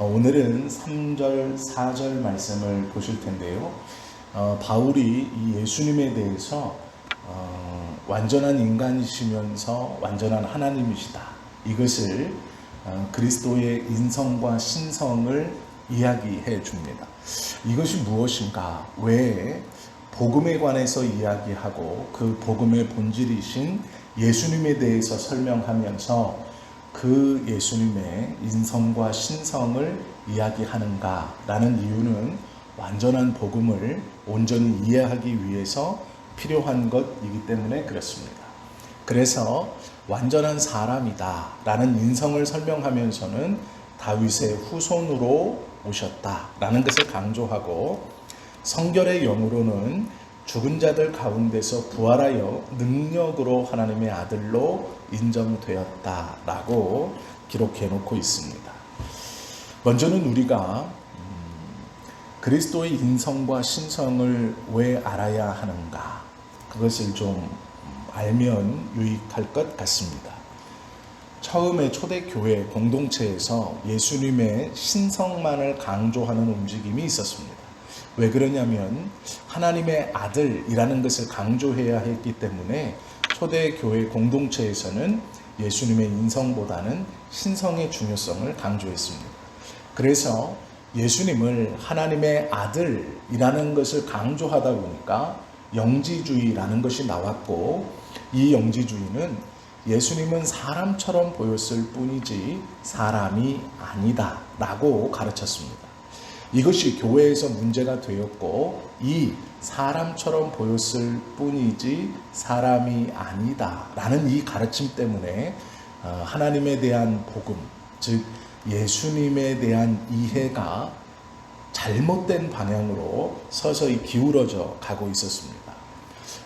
오늘은 3절, 4절 말씀을 보실 텐데요. 바울이 이 예수님에 대해서 완전한 인간이시면서 완전한 하나님이시다, 이것을 그리스도의 인성과 신성을 이야기해 줍니다. 이것이 무엇인가? 왜 복음에 관해서 이야기하고 그 복음의 본질이신 예수님에 대해서 설명하면서 그 예수님의 인성과 신성을 이야기하는가라는 이유는 완전한 복음을 온전히 이해하기 위해서 필요한 것이기 때문에 그렇습니다. 그래서 완전한 사람이다 라는 인성을 설명하면서는 다윗의 후손으로 오셨다라는 것을 강조하고, 성결의 영으로는 죽은 자들 가운데서 부활하여 능력으로 하나님의 아들로 인정되었다라고 기록해 놓고 있습니다. 먼저는 우리가 그리스도의 인성과 신성을 왜 알아야 하는가, 그것을 좀 알면 유익할 것 같습니다. 처음에 초대교회 공동체에서 예수님의 신성만을 강조하는 움직임이 있었습니다. 왜 그러냐면 하나님의 아들이라는 것을 강조해야 했기 때문에 초대교회 공동체에서는 예수님의 인성보다는 신성의 중요성을 강조했습니다. 그래서 예수님을 하나님의 아들이라는 것을 강조하다 보니까 영지주의라는 것이 나왔고, 이 영지주의는 예수님은 사람처럼 보였을 뿐이지 사람이 아니다 라고 가르쳤습니다. 이것이 교회에서 문제가 되었고, 이 사람처럼 보였을 뿐이지 사람이 아니다 라는 이 가르침 때문에 하나님에 대한 복음, 즉 예수님에 대한 이해가 잘못된 방향으로 서서히 기울어져 가고 있었습니다.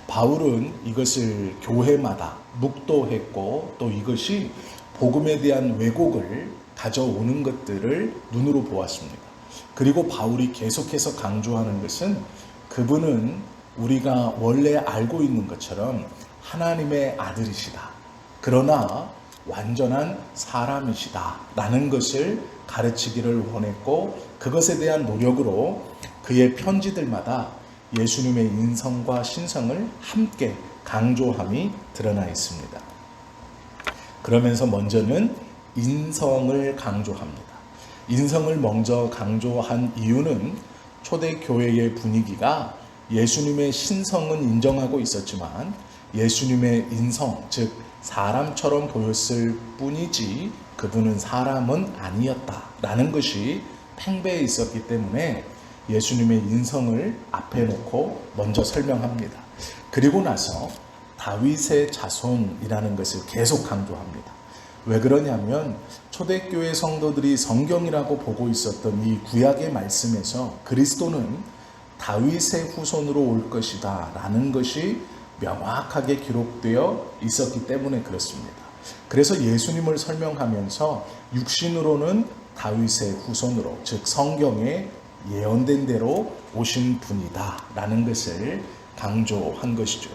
바울은 이것을 교회마다 묵도했고, 또 이것이 복음에 대한 왜곡을 가져오는 것들을 눈으로 보았습니다. 그리고 바울이 계속해서 강조하는 것은 그분은 우리가 원래 알고 있는 것처럼 하나님의 아들이시다, 그러나 완전한 사람이시다 라는 것을 가르치기를 원했고, 그것에 대한 노력으로 그의 편지들마다 예수님의 인성과 신성을 함께 강조함이 드러나 있습니다. 그러면서 먼저는 인성을 강조합니다. 인성을 먼저 강조한 이유는 초대교회의 분위기가 예수님의 신성은 인정하고 있었지만 예수님의 인성, 즉 사람처럼 보였을 뿐이지 그분은 사람은 아니었다라는 것이 팽배해 있었기 때문에 예수님의 인성을 앞에 놓고 먼저 설명합니다. 그리고 나서 다윗의 자손이라는 것을 계속 강조합니다. 왜 그러냐면 초대교회 성도들이 성경이라고 보고 있었던 이 구약의 말씀에서 그리스도는 다윗의 후손으로 올 것이다 라는 것이 명확하게 기록되어 있었기 때문에 그렇습니다. 그래서 예수님을 설명하면서 육신으로는 다윗의 후손으로, 즉 성경에 예언된 대로 오신 분이다 라는 것을 강조한 것이죠.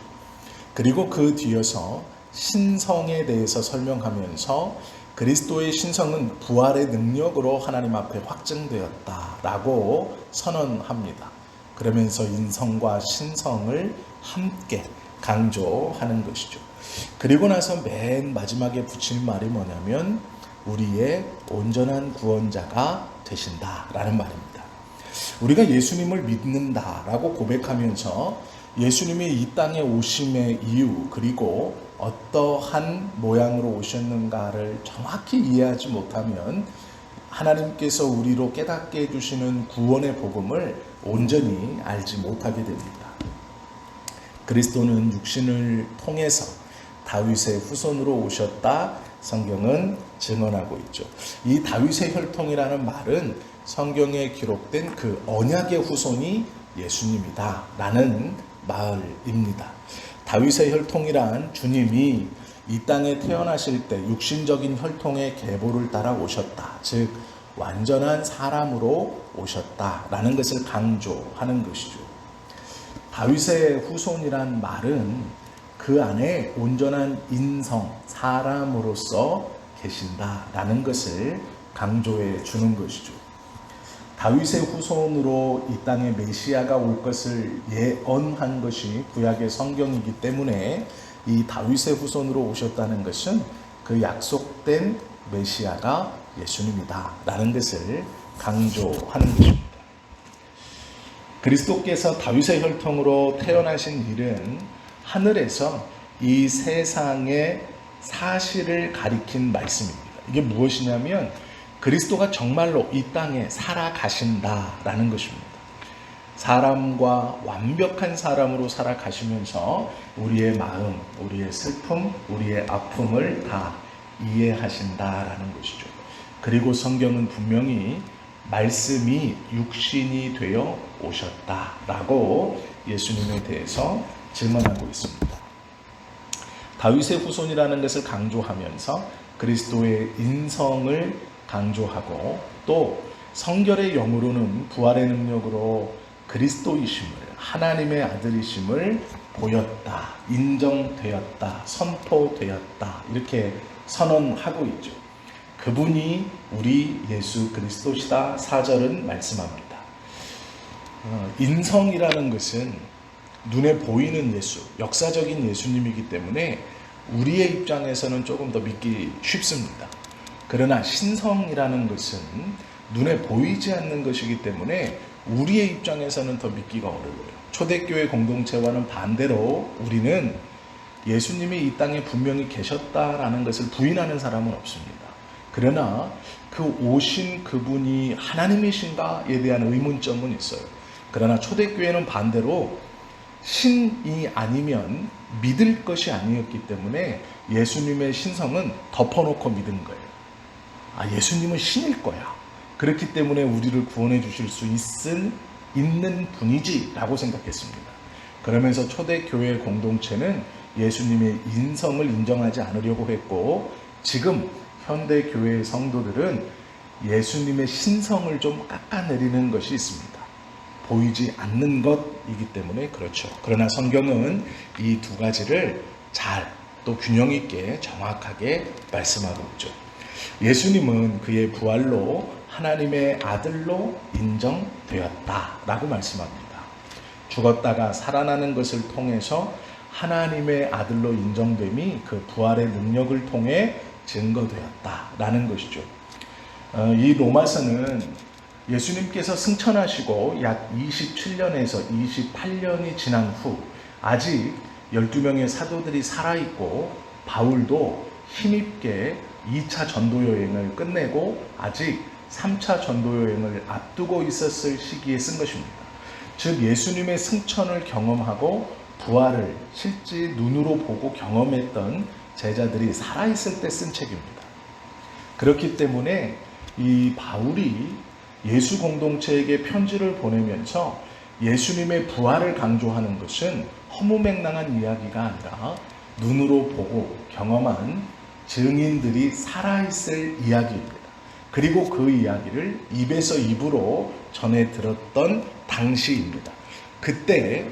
그리고 그 뒤에서 신성에 대해서 설명하면서 그리스도의 신성은 부활의 능력으로 하나님 앞에 확증되었다라고 선언합니다. 그러면서 인성과 신성을 함께 강조하는 것이죠. 그리고 나서 맨 마지막에 붙인 말이 뭐냐면 우리의 온전한 구원자가 되신다라는 말입니다. 우리가 예수님을 믿는다라고 고백하면서 예수님이 이 땅에 오심의 이유, 그리고 어떠한 모양으로 오셨는가를 정확히 이해하지 못하면 하나님께서 우리로 깨닫게 해주시는 구원의 복음을 온전히 알지 못하게 됩니다. 그리스도는 육신을 통해서 다윗의 후손으로 오셨다, 성경은 증언하고 있죠. 이 다윗의 혈통이라는 말은 성경에 기록된 그 언약의 후손이 예수님이다 라는 말입니다. 다윗의 혈통이란 주님이 이 땅에 태어나실 때 육신적인 혈통의 계보를 따라 오셨다, 즉 완전한 사람으로 오셨다 라는 것을 강조하는 것이죠. 다윗의 후손이란 말은 그 안에 온전한 인성, 사람으로서 계신다 라는 것을 강조해 주는 것이죠. 다윗의 후손으로 이 땅에 메시아가 올 것을 예언한 것이 구약의 성경이기 때문에 이 다윗의 후손으로 오셨다는 것은 그 약속된 메시아가 예수님이다 라는 것을 강조하는 것입니다. 그리스도께서 다윗의 혈통으로 태어나신 일은 하늘에서 이 세상의 사실을 가리킨 말씀입니다. 이게 무엇이냐면 그리스도가 정말로 이 땅에 살아가신다라는 것입니다. 사람과 완벽한 사람으로 살아가시면서 우리의 마음, 우리의 슬픔, 우리의 아픔을 다 이해하신다라는 것이죠. 그리고 성경은 분명히 말씀이 육신이 되어 오셨다라고 예수님에 대해서 증언하고 있습니다. 다윗의 후손이라는 것을 강조하면서 그리스도의 인성을 강조하고 또 성결의 영으로는 부활의 능력으로 그리스도이심을, 하나님의 아들이심을 보였다, 인정되었다, 선포되었다 이렇게 선언하고 있죠. 그분이 우리 예수 그리스도시다 4절은 말씀합니다. 인성이라는 것은 눈에 보이는 예수, 역사적인 예수님이기 때문에 우리의 입장에서는 조금 더 믿기 쉽습니다. 그러나 신성이라는 것은 눈에 보이지 않는 것이기 때문에 우리의 입장에서는 더 믿기가 어려워요. 초대교회 공동체와는 반대로 우리는 예수님이 이 땅에 분명히 계셨다라는 것을 부인하는 사람은 없습니다. 그러나 그 오신 그분이 하나님이신가에 대한 의문점은 있어요. 그러나 초대교회는 반대로 신이 아니면 믿을 것이 아니었기 때문에 예수님의 신성은 덮어놓고 믿은 거예요. 예수님은 신일 거야. 그렇기 때문에 우리를 구원해 주실 수 있는 분이지 라고 생각했습니다. 그러면서 초대교회 공동체는 예수님의 인성을 인정하지 않으려고 했고 지금 현대교회 성도들은 예수님의 신성을 좀 깎아내리는 것이 있습니다. 보이지 않는 것이기 때문에 그렇죠. 그러나 성경은 이 두 가지를 잘 또 균형 있게 정확하게 말씀하고 있죠. 예수님은 그의 부활로 하나님의 아들로 인정되었다라고 말씀합니다. 죽었다가 살아나는 것을 통해서 하나님의 아들로 인정됨이 그 부활의 능력을 통해 증거되었다라는 것이죠. 이 로마서는 예수님께서 승천하시고 약 27년에서 28년이 지난 후 아직 12명의 사도들이 살아있고 바울도 힘있게 2차 전도 여행을 끝내고 아직 3차 전도 여행을 앞두고 있었을 시기에 쓴 것입니다. 즉 예수님의 승천을 경험하고 부활을 실제 눈으로 보고 경험했던 제자들이 살아있을 때 쓴 책입니다. 그렇기 때문에 이 바울이 예수 공동체에게 편지를 보내면서 예수님의 부활을 강조하는 것은 허무맹랑한 이야기가 아니라 눈으로 보고 경험한 증인들이 살아있을 이야기입니다. 그리고 그 이야기를 입에서 입으로 전해 들었던 당시입니다. 그때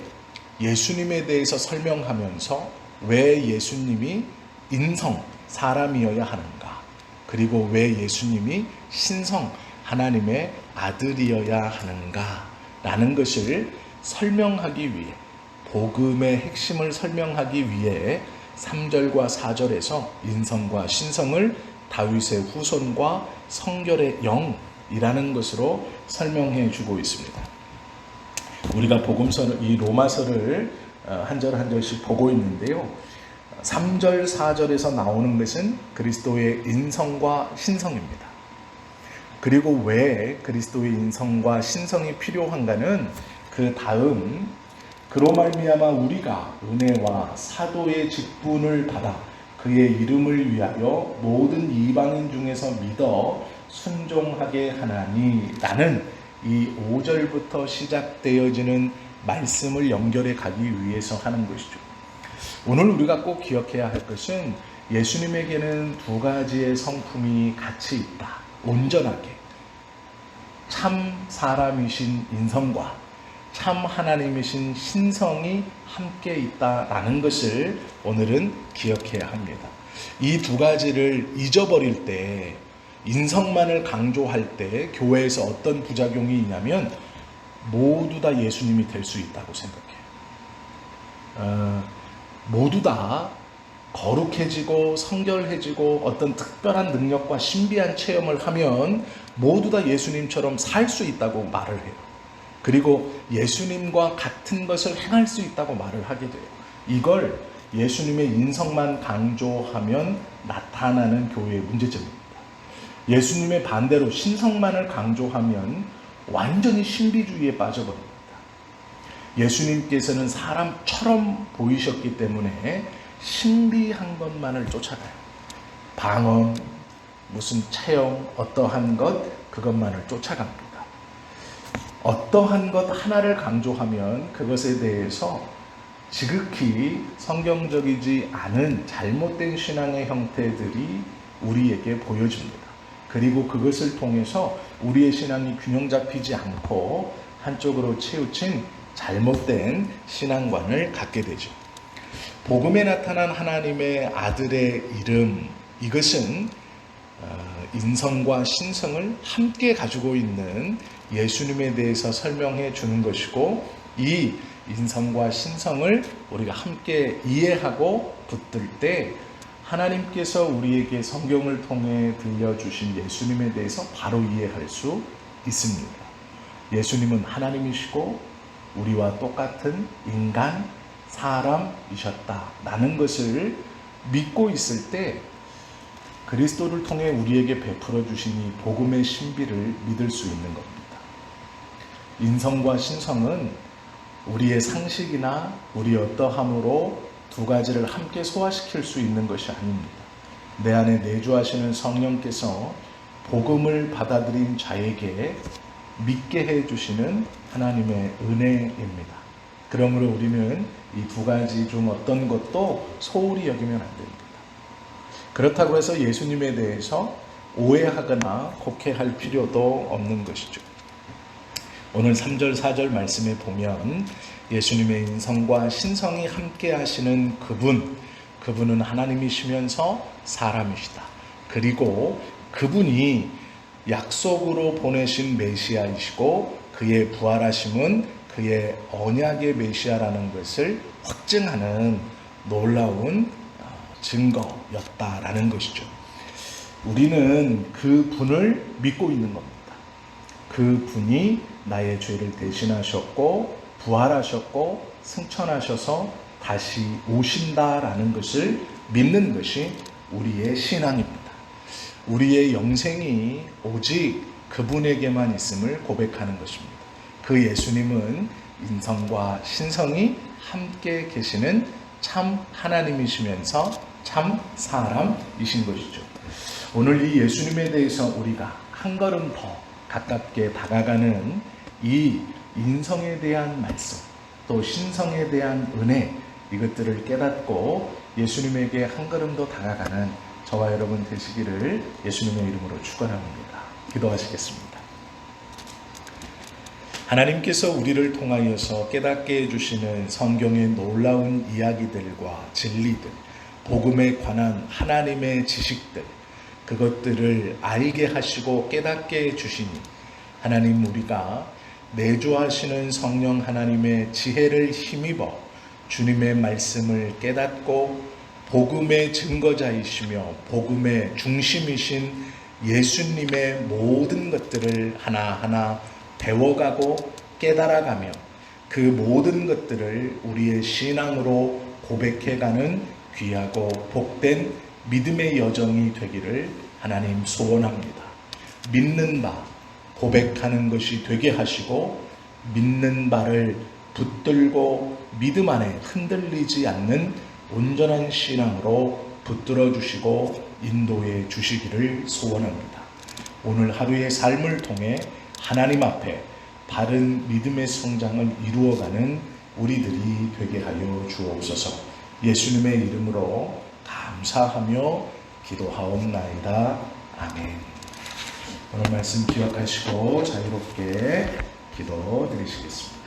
예수님에 대해서 설명하면서 왜 예수님이 인성, 사람이어야 하는가, 그리고 왜 예수님이 신성, 하나님의 아들이어야 하는가 라는 것을 설명하기 위해, 복음의 핵심을 설명하기 위해 3절과 4절에서 인성과 신성을 다윗의 후손과 성결의 영이라는 것으로 설명해 주고 있습니다. 우리가 복음서를, 이 로마서를 한 절 한 절씩 보고 있는데요. 3절, 4절에서 나오는 것은 그리스도의 인성과 신성입니다. 그리고 왜 그리스도의 인성과 신성이 필요한가는 그 다음, 그로 말미암아 우리가 은혜와 사도의 직분을 받아 그의 이름을 위하여 모든 이방인 중에서 믿어 순종하게 하나니 라는 이 5절부터 시작되어지는 말씀을 연결해 가기 위해서 하는 것이죠. 오늘 우리가 꼭 기억해야 할 것은 예수님에게는 두 가지의 성품이 같이 있다. 온전하게 참 사람이신 인성과 참 하나님이신 신성이 함께 있다라는 것을 오늘은 기억해야 합니다. 이 두 가지를 잊어버릴 때 인성만을 강조할 때 교회에서 어떤 부작용이 있냐면 모두 다 예수님이 될 수 있다고 생각해요. 모두 다 거룩해지고 성결해지고 어떤 특별한 능력과 신비한 체험을 하면 모두 다 예수님처럼 살 수 있다고 말을 해요. 그리고 예수님과 같은 것을 행할 수 있다고 말을 하게 돼요. 이걸 예수님의 인성만 강조하면 나타나는 교회의 문제점입니다. 예수님의 반대로 신성만을 강조하면 완전히 신비주의에 빠져버립니다. 예수님께서는 사람처럼 보이셨기 때문에 신비한 것만을 쫓아가요. 방언, 무슨 체험, 어떠한 것, 그것만을 쫓아갑니다. 어떠한 것 하나를 강조하면 그것에 대해서 지극히 성경적이지 않은 잘못된 신앙의 형태들이 우리에게 보여집니다. 그리고 그것을 통해서 우리의 신앙이 균형 잡히지 않고 한쪽으로 치우친 잘못된 신앙관을 갖게 되죠. 복음에 나타난 하나님의 아들의 이름, 이것은 인성과 신성을 함께 가지고 있는 예수님에 대해서 설명해 주는 것이고, 이 인성과 신성을 우리가 함께 이해하고 붙들 때 하나님께서 우리에게 성경을 통해 들려주신 예수님에 대해서 바로 이해할 수 있습니다. 예수님은 하나님이시고 우리와 똑같은 인간, 사람이셨다라는 것을 믿고 있을 때 그리스도를 통해 우리에게 베풀어 주신 이 복음의 신비를 믿을 수 있는 겁니다. 인성과 신성은 우리의 상식이나 우리 어떠함으로 두 가지를 함께 소화시킬 수 있는 것이 아닙니다. 내 안에 내주하시는 성령께서 복음을 받아들인 자에게 믿게 해주시는 하나님의 은혜입니다. 그러므로 우리는 이 두 가지 중 어떤 것도 소홀히 여기면 안 됩니다. 그렇다고 해서 예수님에 대해서 오해하거나 곡해할 필요도 없는 것이죠. 오늘 3절 4절 말씀에 보면 예수님의 인성과 신성이 함께 하시는 그분은 하나님이시면서 사람이시다. 그리고 그분이 약속으로 보내신 메시아이시고 그의 부활하심은 그의 언약의 메시아라는 것을 확증하는 놀라운 증거였다라는 것이죠. 우리는 그 분을 믿고 있는 겁니다. 그 분이 나의 죄를 대신하셨고 부활하셨고 승천하셔서 다시 오신다라는 것을 믿는 것이 우리의 신앙입니다. 우리의 영생이 오직 그분에게만 있음을 고백하는 것입니다. 그 예수님은 인성과 신성이 함께 계시는 참 하나님이시면서 참 사람이신 것이죠. 오늘 이 예수님에 대해서 우리가 한 걸음 더 가깝게 다가가는 이 인성에 대한 말씀, 또 신성에 대한 은혜, 이것들을 깨닫고 예수님에게 한 걸음 더 다가가는 저와 여러분 되시기를 예수님의 이름으로 축원합니다. 기도하시겠습니다. 하나님께서 우리를 통하여서 깨닫게 해주시는 성경의 놀라운 이야기들과 진리들, 복음에 관한 하나님의 지식들, 그것들을 알게 하시고 깨닫게 해주시니 하나님, 우리가 내주하시는 성령 하나님의 지혜를 힘입어 주님의 말씀을 깨닫고 복음의 증거자이시며 복음의 중심이신 예수님의 모든 것들을 하나하나 배워가고 깨달아가며 그 모든 것들을 우리의 신앙으로 고백해가는 귀하고 복된 믿음의 여정이 되기를 하나님 소원합니다. 믿는 바, 고백하는 것이 되게 하시고 믿는 바를 붙들고 믿음 안에 흔들리지 않는 온전한 신앙으로 붙들어 주시고 인도해 주시기를 소원합니다. 오늘 하루의 삶을 통해 하나님 앞에 바른 믿음의 성장을 이루어가는 우리들이 되게 하여 주옵소서. 예수님의 이름으로 감사하며 기도하옵나이다. 아멘. 오늘 말씀 기억하시고 자유롭게 기도 드리시겠습니다.